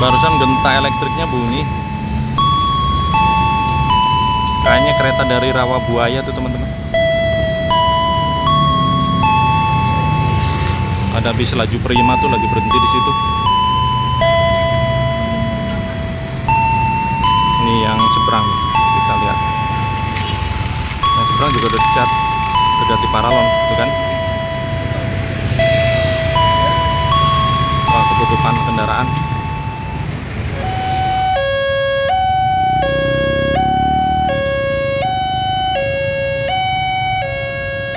Barusan genta elektriknya bunyi. Kayaknya kereta dari Rawabuaya tuh teman-teman. Ada bis laju prima tuh lagi berhenti di situ. Ini yang seberang kita lihat. Yang seberang juga udah dicat, udah di paralon, tuh kan? Wah, ketutupan kendaraan.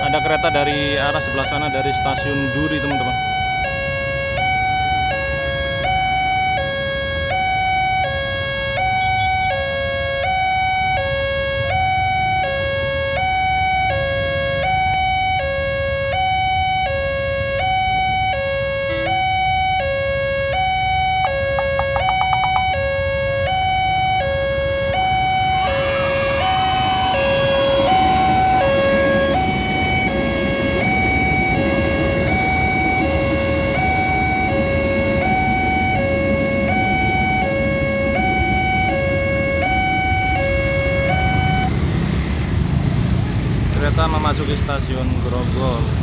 Ada kereta dari arah sebelah sana dari stasiun Duri teman-teman. Kereta memasuki stasiun Grogol.